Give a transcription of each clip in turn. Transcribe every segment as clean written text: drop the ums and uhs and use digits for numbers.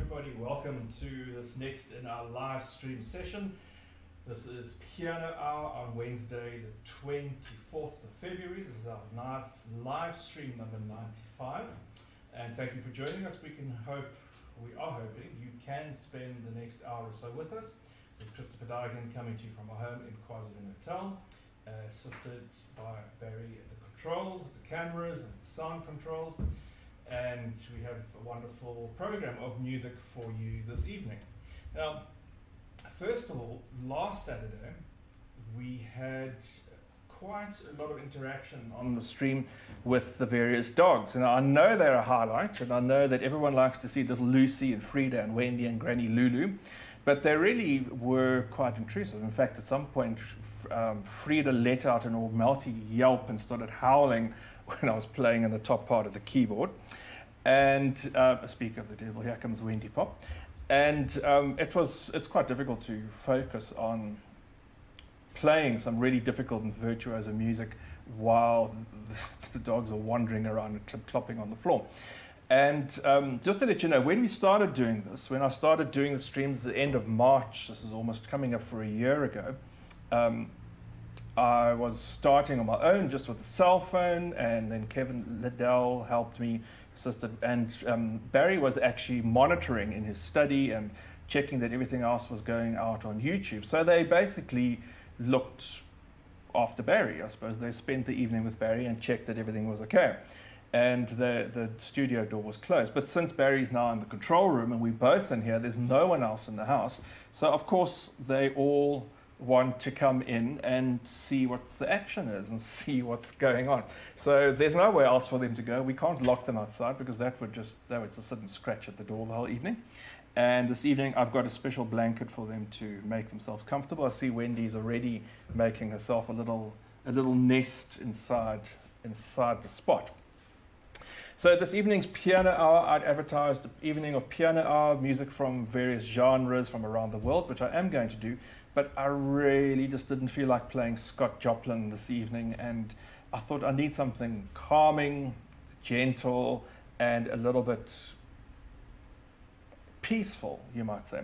everybody. Welcome to this next in our live stream session. This is Piano Hour on Wednesday, the 24th of February. This is our live stream number 95. And thank you for joining us. We are hoping you can spend the next hour or so with us. This is Christopher Duigan coming to you from our home in KwaZulu-Natal, assisted by Barry at the controls, the cameras and the sound controls. And we have a wonderful program of music for you this evening. Now, first of all, last Saturday, we had quite a lot of interaction on the stream with the various dogs. And I know they're a highlight, and I know that everyone likes to see little Lucy and Frida and Wendy and Granny Lulu, but they really were quite intrusive. In fact, at some point, Frida let out an almighty yelp and started howling when I was playing in the top part of the keyboard. And speak of the devil, here comes Wendy Pop. And it's quite difficult to focus on playing some really difficult and virtuoso music while the dogs are wandering around and clopping on the floor. And just to let you know, when we started doing this, when I started doing the streams at the end of March, this is almost coming up for a year ago, I was starting on my own just with a cell phone, and then Kevin Liddell helped me, assisted, and Barry was actually monitoring in his study and checking that everything else was going out on YouTube. So they basically looked after Barry, I suppose. They spent the evening with Barry and checked that everything was okay. And the studio door was closed. But since Barry's now in the control room and we're both in here, there's no one else in the house. So of course they all want to come in and see what the action is and see what's going on. So there's nowhere else for them to go. We can't lock them outside because they would just sit and scratch at the door the whole evening. And this evening I've got a special blanket for them to make themselves comfortable. I see Wendy's already making herself a little nest inside the spot. So this evening's piano hour, I'd advertised the evening of piano hour, music from various genres from around the world, which I am going to do. But I really just didn't feel like playing Scott Joplin this evening, and I thought I need something calming, gentle, and a little bit peaceful, you might say.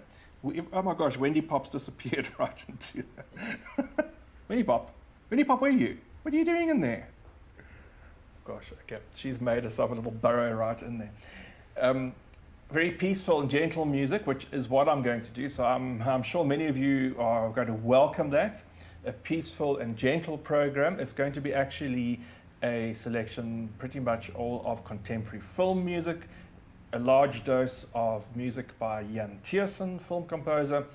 Oh my gosh, Wendy Pop's disappeared right into that. Wendy Pop, where are you? What are you doing in there? Gosh, okay, she's made herself a little burrow right in there. Very peaceful and gentle music, which is what I'm going to do. So I'm sure many of you are going to welcome that. A peaceful and gentle program. It's going to be actually a selection pretty much all of contemporary film music, a large dose of music by Jan Tiersen, film composer,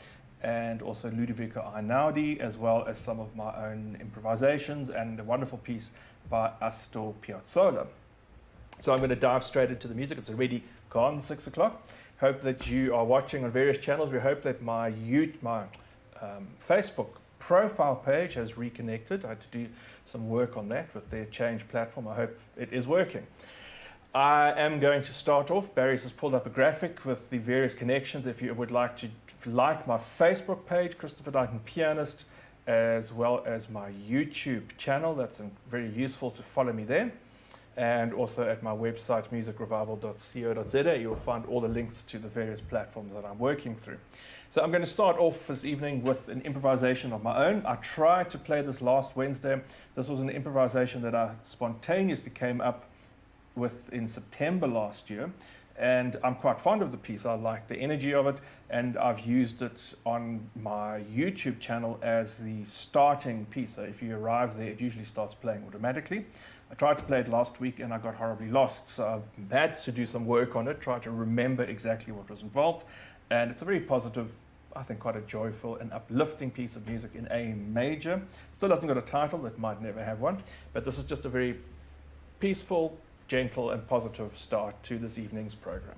and also Ludovico Einaudi, as well as some of my own improvisations and a wonderful piece by Astor Piazzolla. So I'm going to dive straight into the music. It's already gone 6 o'clock. Hope that you are watching on various channels. We hope that my Facebook profile page has reconnected. I had to do some work on that with their change platform. I hope it is working. I am going to start off. Barry's has pulled up a graphic with the various connections. If you would like to like my Facebook page, Christopher Duigan Pianist, as well as my YouTube channel, that's very useful to follow me there. And also at my website, musicrevival.co.za, you'll find all the links to the various platforms that I'm working through. So I'm going to start off this evening with an improvisation of my own. I tried to play this last Wednesday. This was an improvisation that I spontaneously came up with in September last year. And I'm quite fond of the piece. I like the energy of it, and I've used it on my YouTube channel as the starting piece. So if you arrive there, it usually starts playing automatically. I tried to play it last week and I got horribly lost, so I've had to do some work on it, try to remember exactly what was involved. And it's a very positive, I think quite a joyful and uplifting piece of music in A major. Still hasn't got a title, it might never have one, but this is just a very peaceful, gentle and positive start to this evening's program.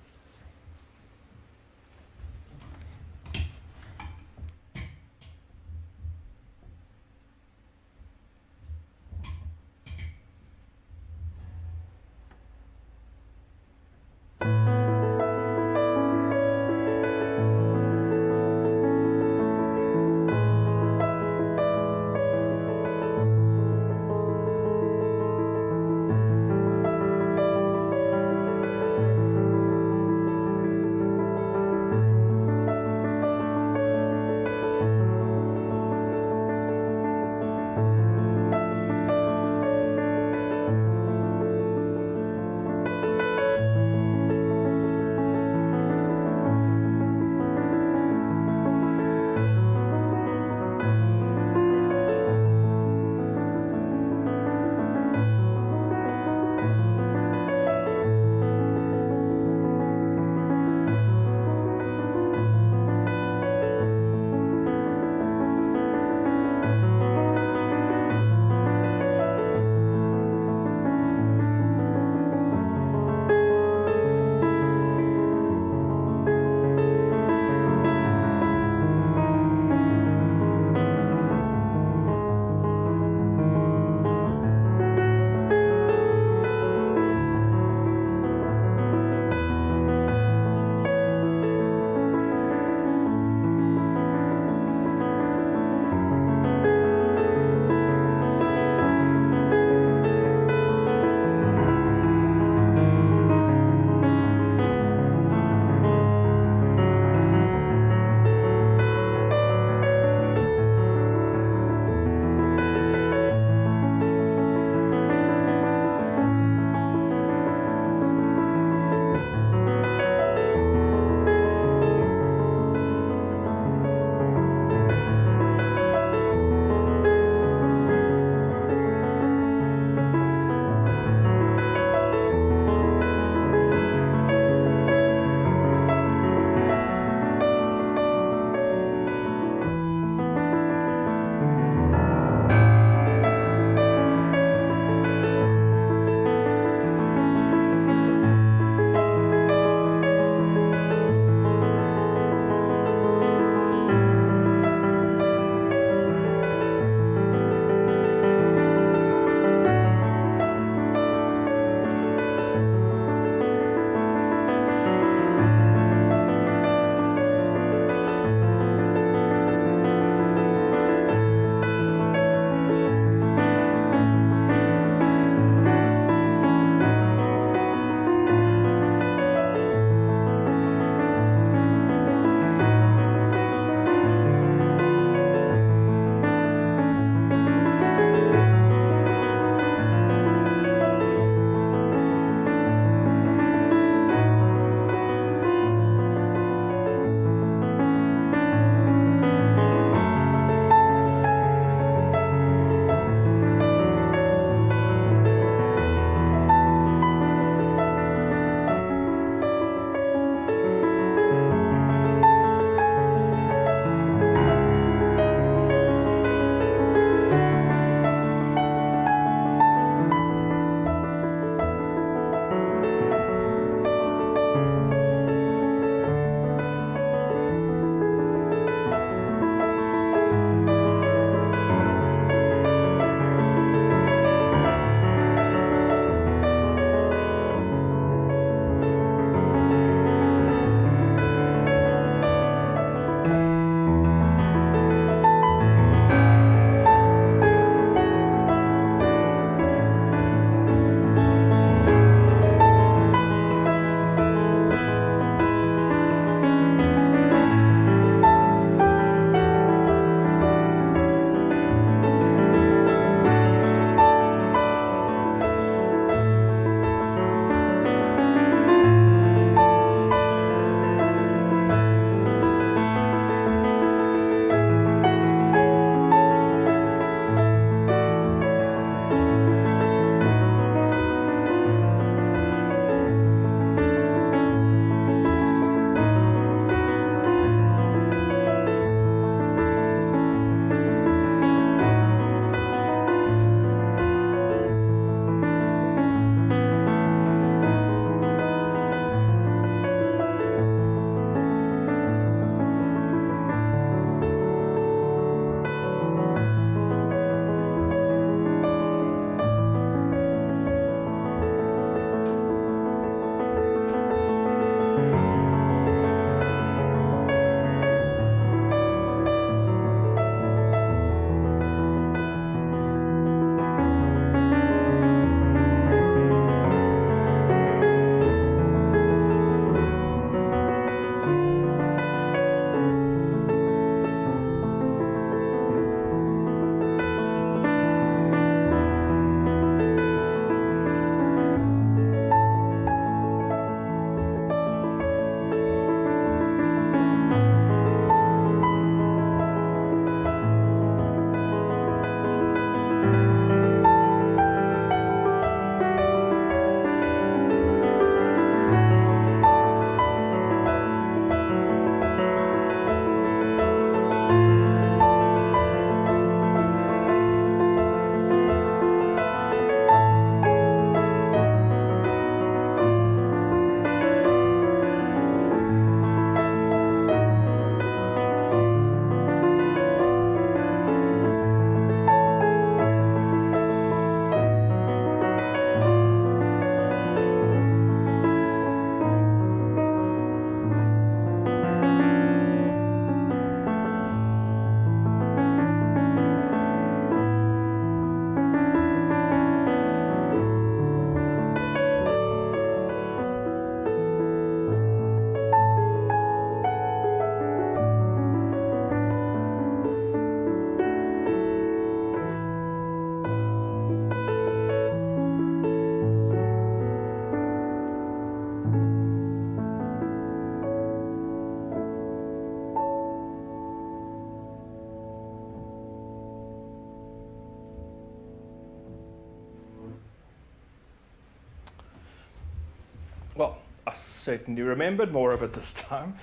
certainly remembered, more of it this time.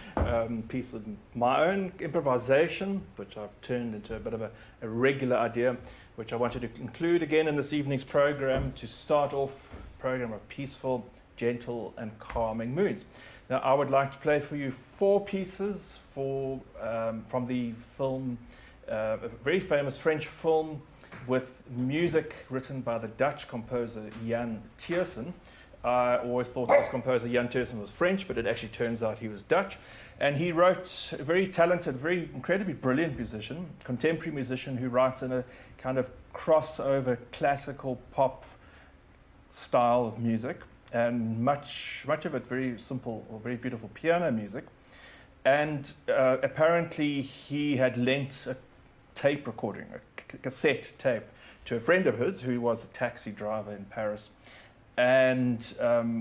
Piece of my own improvisation, which I've turned into a bit of a regular idea, which I wanted to include again in this evening's program to start off a program of peaceful, gentle and calming moods. Now I would like to play for you 4 pieces from the film, a very famous French film with music written by the Dutch composer Jan Tiersen. I always thought this composer Jan Tiersen was French, but it actually turns out he was Dutch. And he wrote a very talented, very incredibly brilliant musician, contemporary musician who writes in a kind of crossover classical pop style of music, and much of it very simple or very beautiful piano music. And apparently he had lent a tape recording, a cassette tape, to a friend of his who was a taxi driver in Paris. And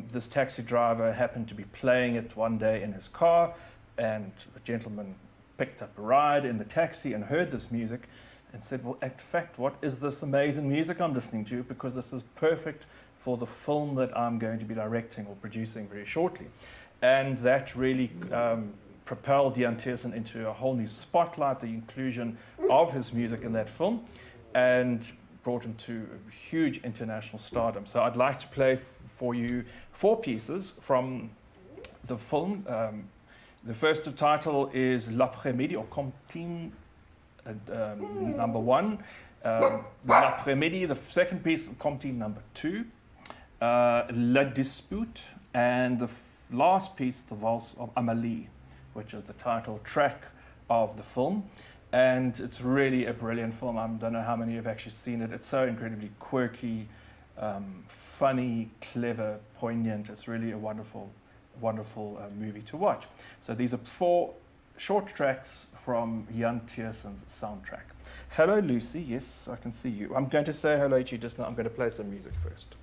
this taxi driver happened to be playing it one day in his car, and a gentleman picked up a ride in the taxi and heard this music and said, well, in fact, what is this amazing music I'm listening to? Because this is perfect for the film that I'm going to be directing or producing very shortly. And that really propelled Jan Tiersen into a whole new spotlight, the inclusion of his music in that film, and brought him to a huge international stardom. So I'd like to play for you 4 pieces from the film. The first title is L'après-midi, or Comptine number 1. L'après-midi, the second piece, Comptine number 2. La Dispute, and the last piece, the Valse of Amélie, which is the title track of the film. And it's really a brilliant film. I don't know how many have actually seen it. It's so incredibly quirky, funny, clever, poignant. It's really a wonderful movie to watch. So these are 4 short tracks from Jan Tiersen's soundtrack. Hello, Lucy. Yes, I can see you. I'm going to say hello to you just now. I'm going to play some music first.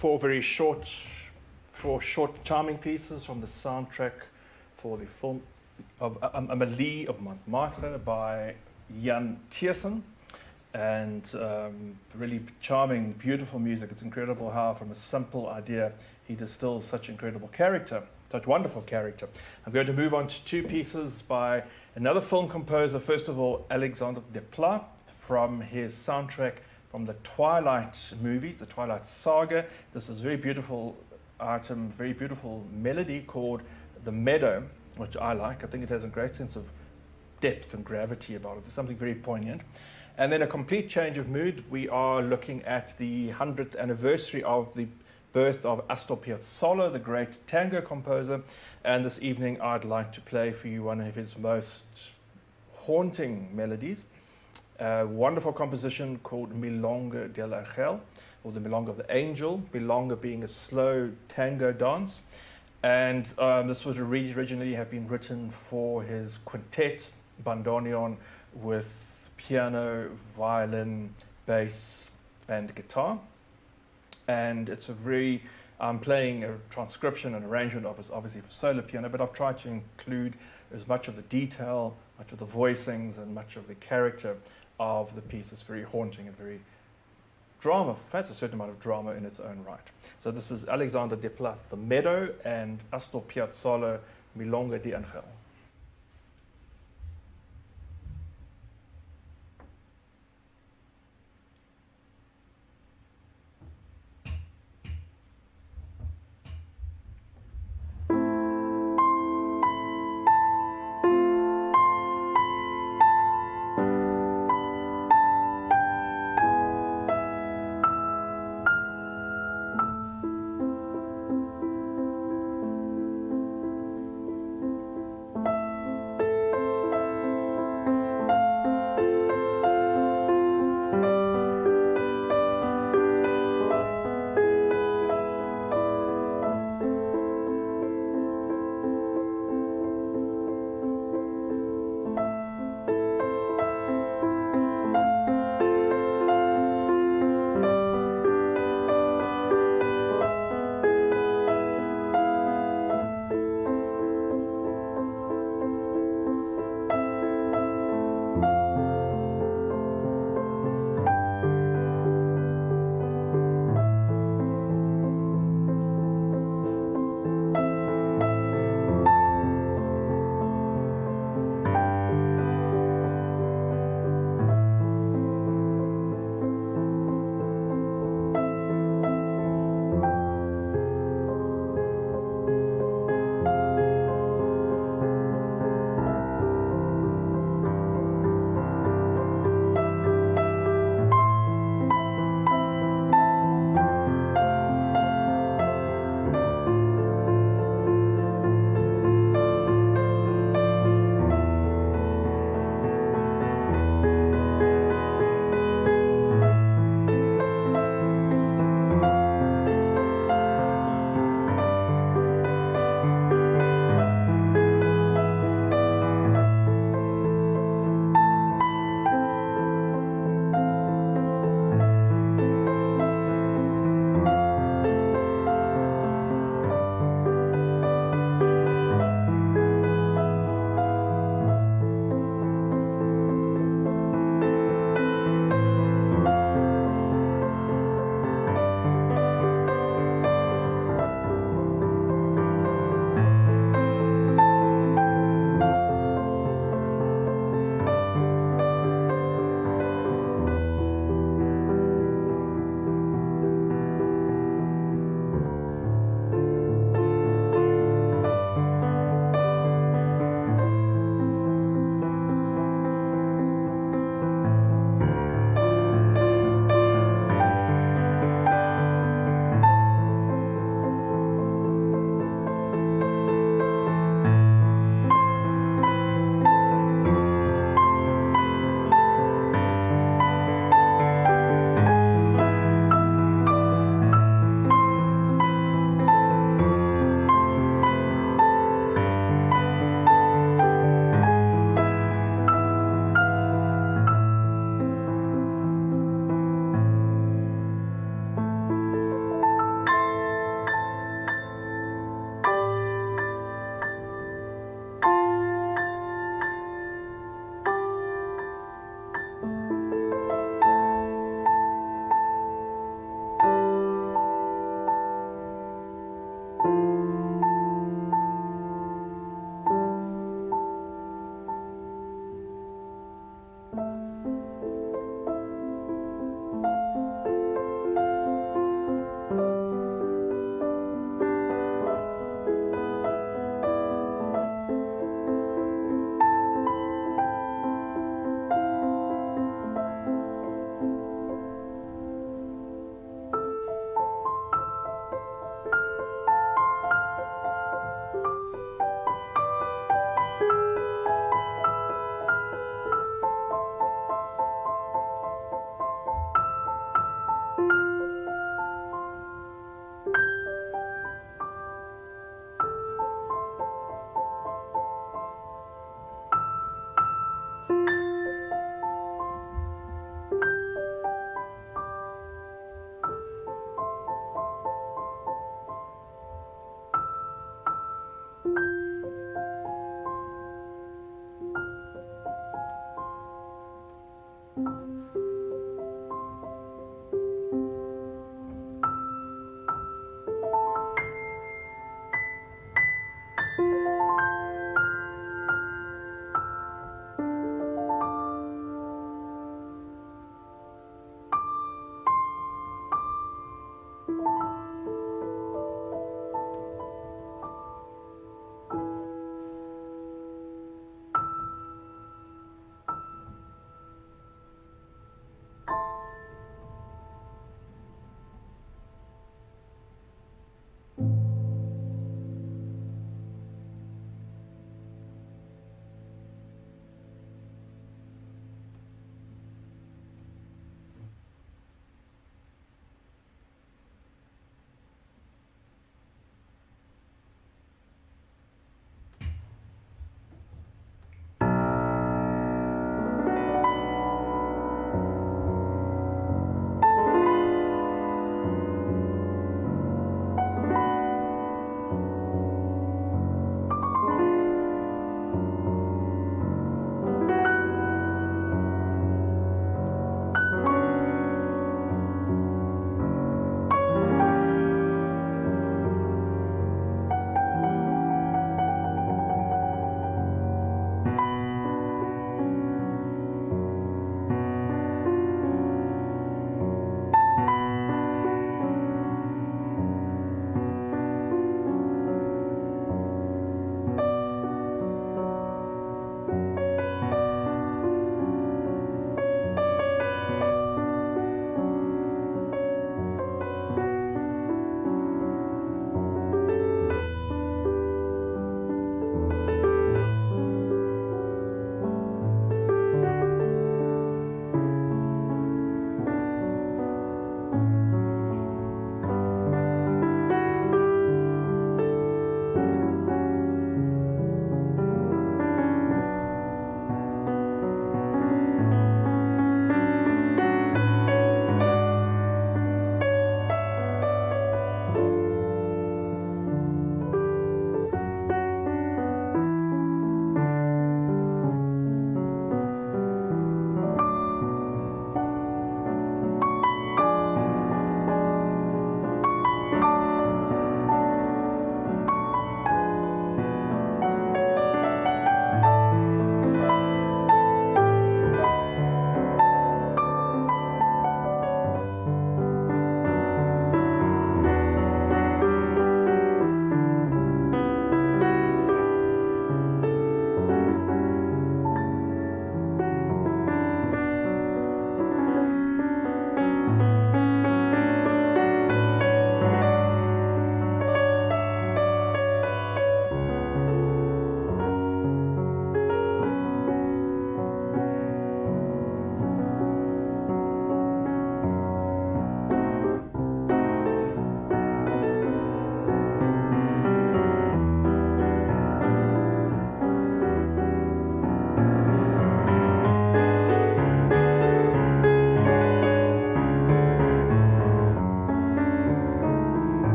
four short charming pieces from the soundtrack for the film of Amelie of Montmartre by Jan Tiersen. And really charming, beautiful music. It's incredible how from a simple idea he distills such incredible character, such wonderful character. I'm going to move on to two pieces by another film composer. First of all, Alexandre Desplat, from his soundtrack from the Twilight movies, the Twilight Saga. This is a very beautiful item, very beautiful melody called The Meadow, which I like. I think it has a great sense of depth and gravity about it. There's something very poignant. And then a complete change of mood. We are looking at the 100th anniversary of the birth of Astor Piazzolla, the great tango composer. And this evening I'd like to play for you one of his most haunting melodies. A wonderful composition called Milonga del Ángel, or the Milonga of the Angel, Milonga being a slow tango dance. And this would originally have been written for his quintet, bandoneon, with piano, violin, bass, and guitar. And it's a very, I'm playing a transcription and arrangement of it, obviously for solo piano, but I've tried to include as much of the detail, much of the voicings, and much of the character of the piece. It's very haunting and very drama, has a certain amount of drama in its own right. So this is Alexandre Desplat, The Meadow, and Astor Piazzolla, Milonga de Ángel.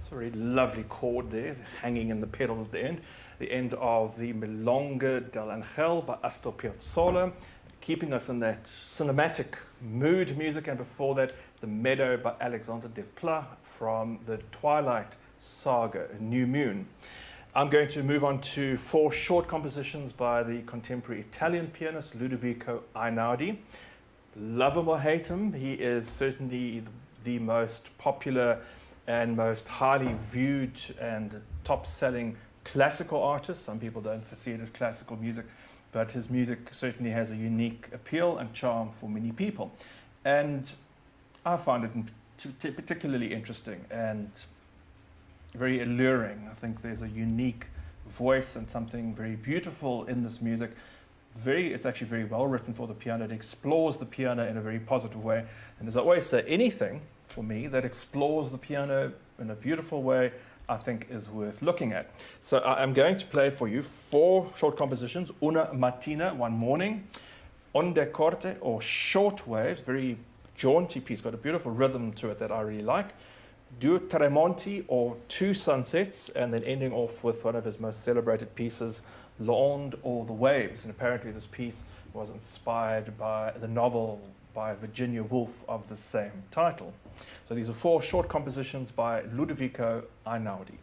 It's a very lovely chord there, hanging in the pedal at the end of the Milonga dell'Angel by Astor Piazzolla, keeping us in that cinematic mood music, and before that, The Meadow by Alexander Desplat from the Twilight Saga, New Moon. I'm going to move on to 4 short compositions by the contemporary Italian pianist Ludovico Einaudi. Love him or hate him, he is certainly the most popular and most highly viewed and top-selling classical artist. Some people don't see it as classical music, but his music certainly has a unique appeal and charm for many people. And I find it particularly interesting and very alluring. I think there's a unique voice and something very beautiful in this music. It's actually very well written for the piano. It explores the piano in a very positive way. And as I always say, anything for me that explores the piano in a beautiful way, I think is worth looking at. So I'm going to play for you 4 short compositions. Una mattina, one morning. Onde corte, or short waves, very jaunty piece, got a beautiful rhythm to it that I really like. Due tramonti, or 2 sunsets, and then ending off with one of his most celebrated pieces, L'Onde, or The Waves. And apparently this piece was inspired by the novel by Virginia Woolf of the same title. So these are 4 short compositions by Ludovico Einaudi.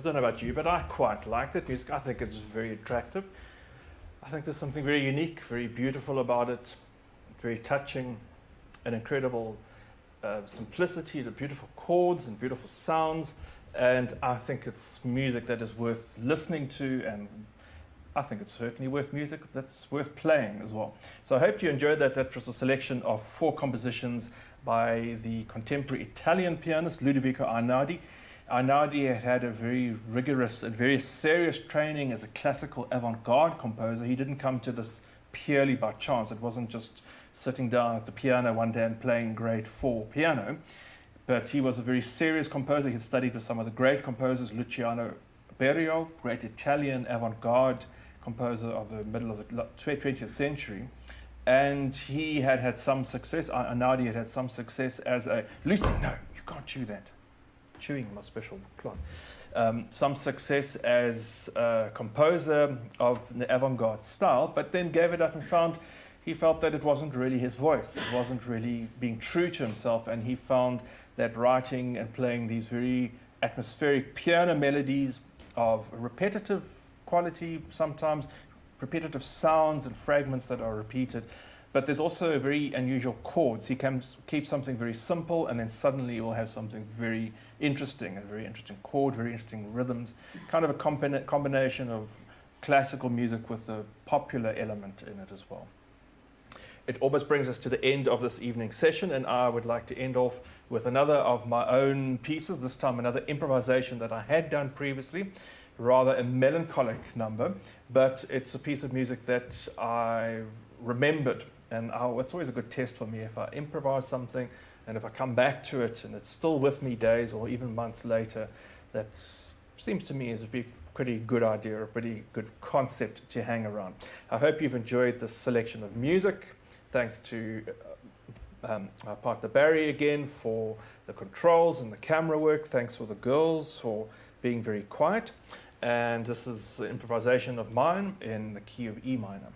don't know about you, but I quite like that music. I think it's very attractive. I think there's something very unique, very beautiful about it, very touching, an incredible simplicity, the beautiful chords and beautiful sounds. And I think it's music that is worth listening to, and I think it's certainly worth music that's worth playing as well. So I hope you enjoyed that. That was a selection of 4 compositions by the contemporary Italian pianist Ludovico Einaudi. Einaudi had had a very rigorous and very serious training as a classical avant-garde composer. He didn't come to this purely by chance. It wasn't just sitting down at the piano one day and playing grade 4 piano, but he was a very serious composer. He studied with some of the great composers, Luciano Berio, great Italian avant-garde composer of the middle of the 20th century. And he had had some success. Einaudi had had some success as a... Lucy, no, you can't chew that. Chewing my special cloth. Some success as a composer of the avant-garde style, but then gave it up and he felt that it wasn't really his voice. It wasn't really being true to himself, and he found that writing and playing these very atmospheric piano melodies of repetitive quality, sometimes repetitive sounds and fragments that are repeated, but there's also very unusual chords. He keeps something very simple, and then suddenly he will have something very interesting, a very interesting chord, very interesting rhythms, kind of a combination of classical music with a popular element in it as well. It almost brings us to the end of this evening session, and I would like to end off with another of my own pieces, this time another improvisation that I had done previously, rather a melancholic number, but it's a piece of music that I remembered, and it's always a good test for me if I improvise something and if I come back to it and it's still with me days or even months later. That seems to me is a pretty good idea, a pretty good concept to hang around. I hope you've enjoyed this selection of music. Thanks to our partner Barry again for the controls and the camera work. Thanks for the girls for being very quiet. And this is an improvisation of mine in the key of E minor.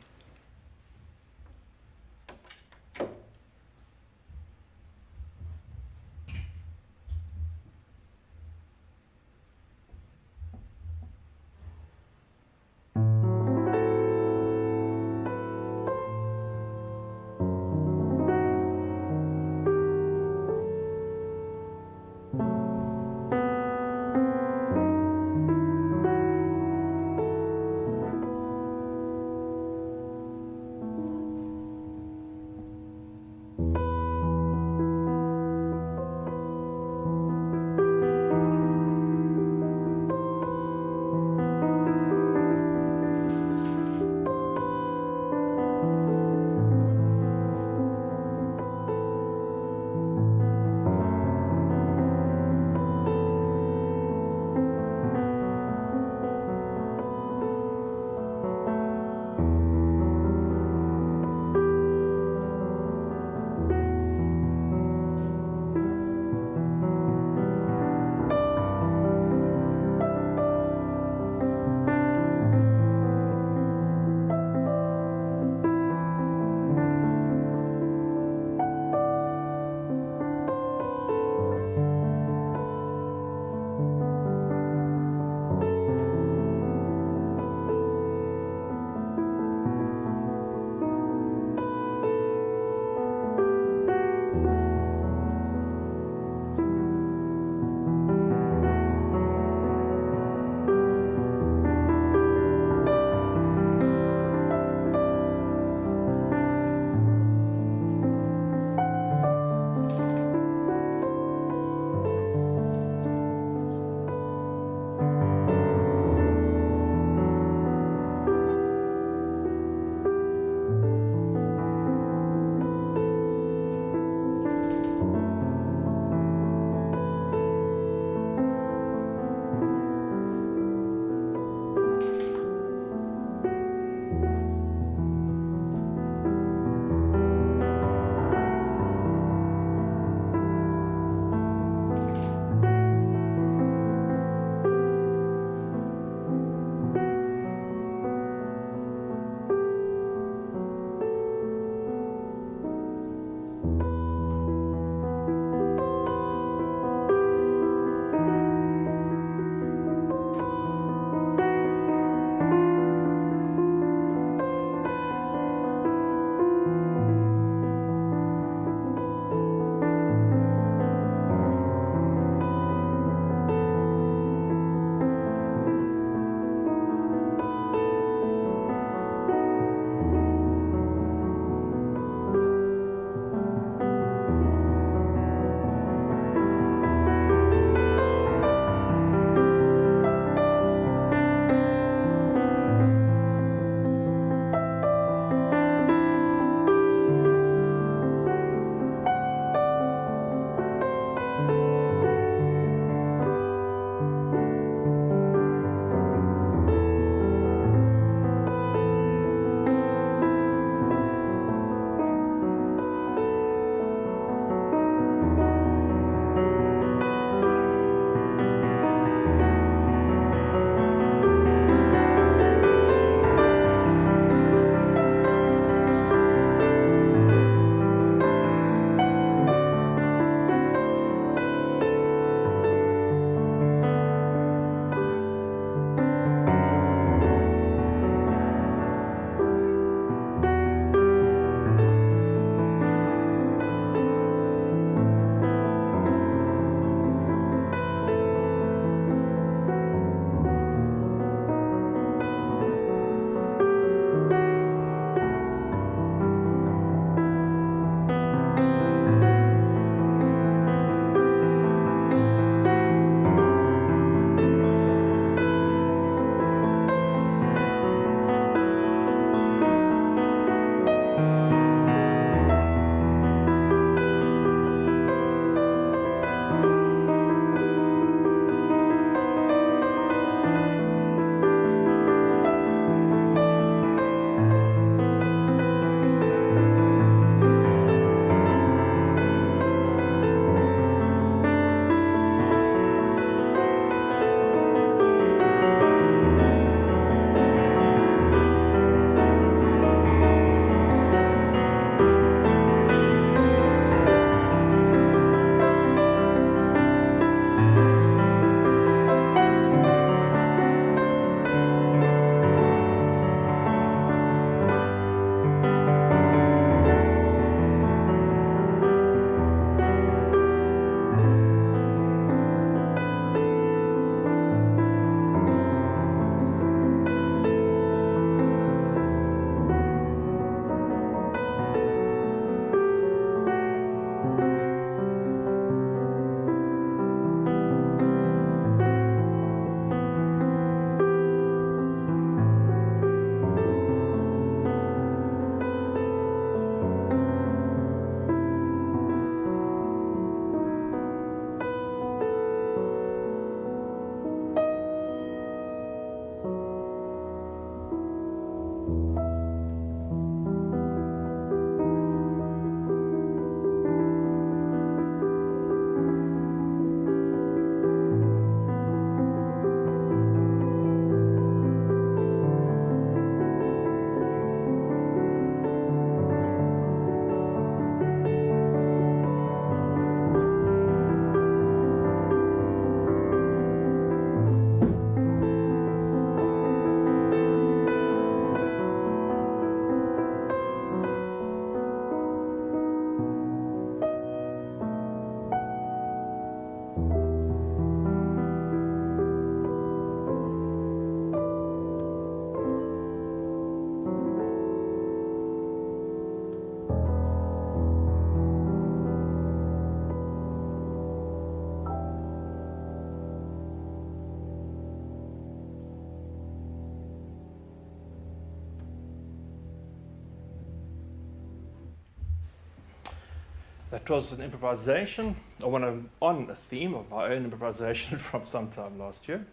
That was an improvisation, on a theme of my own improvisation from sometime last year.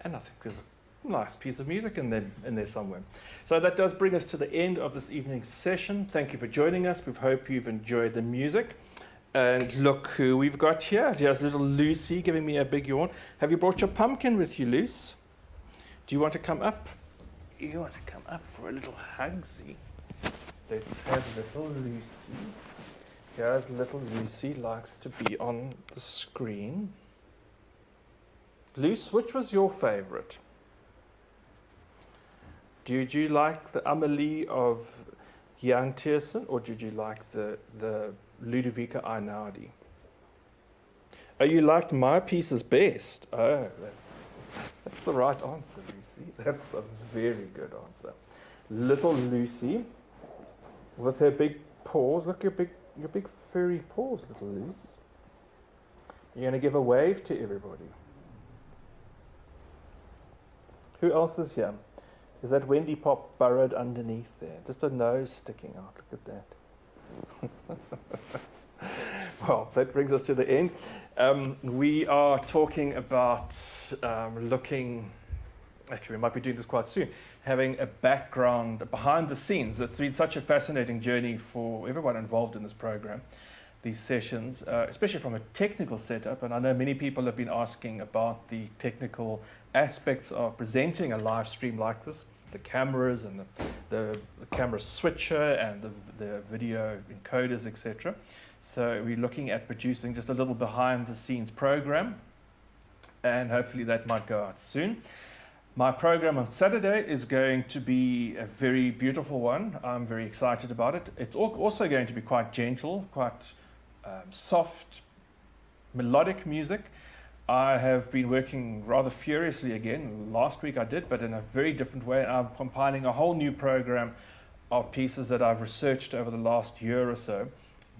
And I think there's a nice piece of music in there somewhere. So that does bring us to the end of this evening's session. Thank you for joining us. We hope you've enjoyed the music. And look who we've got here. Here's little Lucy giving me a big yawn. Have you brought your pumpkin with you, Luce? Do you want to come up? You want to come up for a little hugsy? Let's have little Lucy. Here's little Lucy, likes to be on the screen. Luce, which was your favorite? Did you like the Amelie of Jan Tiersen, or did you like the Ludovica Einaudi? Oh, you liked my pieces best. Oh, that's the right answer, Lucy. That's a very good answer. Little Lucy, with her big paws. Look, your big furry paws, little Luce. You're going to give a wave to everybody. Who else is here? Is that Wendy Pop burrowed underneath there? Just a nose sticking out. Look at that. Well, that brings us to the end. We are talking about looking, actually we might be doing this quite soon, having a background behind the scenes. It's been such a fascinating journey for everyone involved in this program, these sessions, especially from a technical setup. And I know many people have been asking about the technical aspects of presenting a live stream like this, the cameras and the camera switcher and the video encoders, etc. So we're looking at producing just a little behind the scenes program, and hopefully that might go out soon. My program on Saturday is going to be a very beautiful one. I'm very excited about it. It's also going to be quite gentle, quite soft, melodic music. I have been working rather furiously again. Last week I did, but in a very different way. I'm compiling a whole new program of pieces that I've researched over the last year or so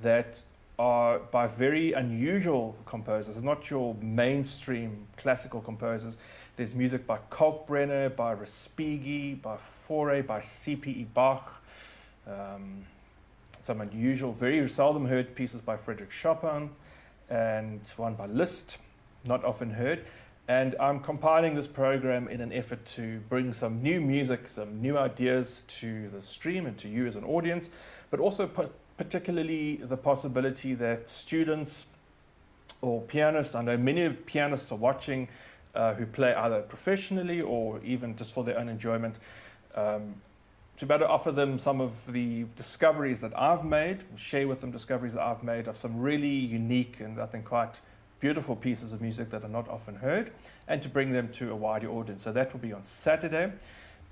that are by very unusual composers, not your mainstream classical composers. There's music by Kalkbrenner, by Respighi, by Fauré, by C.P.E. Bach, some unusual, very seldom heard pieces by Frédéric Chopin, and one by Liszt, not often heard. And I'm compiling this program in an effort to bring some new music, some new ideas to the stream and to you as an audience, but also particularly the possibility that students or pianists, I know many of pianists are watching who play either professionally or even just for their own enjoyment, to better offer them some of the discoveries that I've made, share with them discoveries that I've made of some really unique and I think quite beautiful pieces of music that are not often heard, and to bring them to a wider audience. So that will be on Saturday.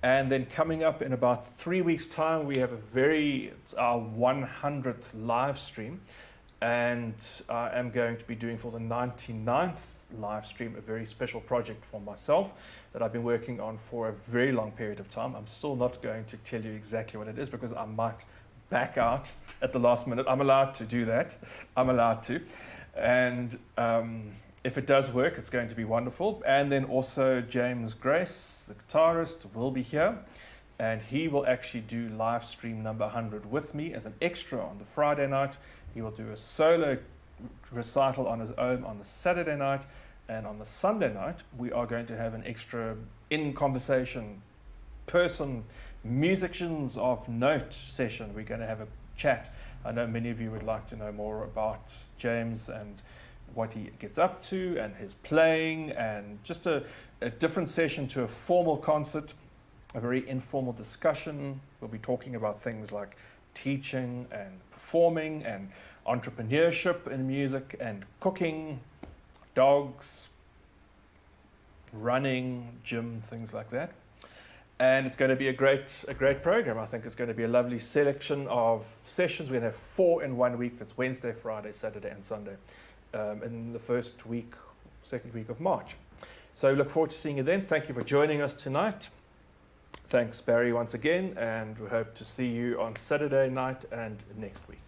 And then coming up in about 3 weeks' time, we have it's our 100th live stream. And I am going to be doing for the 99th live stream a very special project for myself that I've been working on for a very long period of time. I'm still not going to tell you exactly what it is because I might back out at the last minute. I'm allowed to do that. I'm allowed to. And if it does work, it's going to be wonderful. And then also James Grace, the guitarist, will be here. And he will actually do live stream number 100 with me as an extra on the Friday night. He will do a solo recital on his own on the Saturday night. And on the Sunday night, we are going to have an extra in-conversation person, musicians of note session. We're going to have a chat. I know many of you would like to know more about James and what he gets up to and his playing, and just a different session to a formal concert, a very informal discussion. We'll be talking about things like teaching and performing and entrepreneurship in music and cooking, dogs, running, gym, things like that. And it's going to be a great program. I think it's going to be a lovely selection of sessions. We're going to have 4 in 1 week. That's Wednesday, Friday, Saturday, and Sunday in the second week of March. So look forward to seeing you then. Thank you for joining us tonight. Thanks, Barry, once again, and we hope to see you on Saturday night and next week.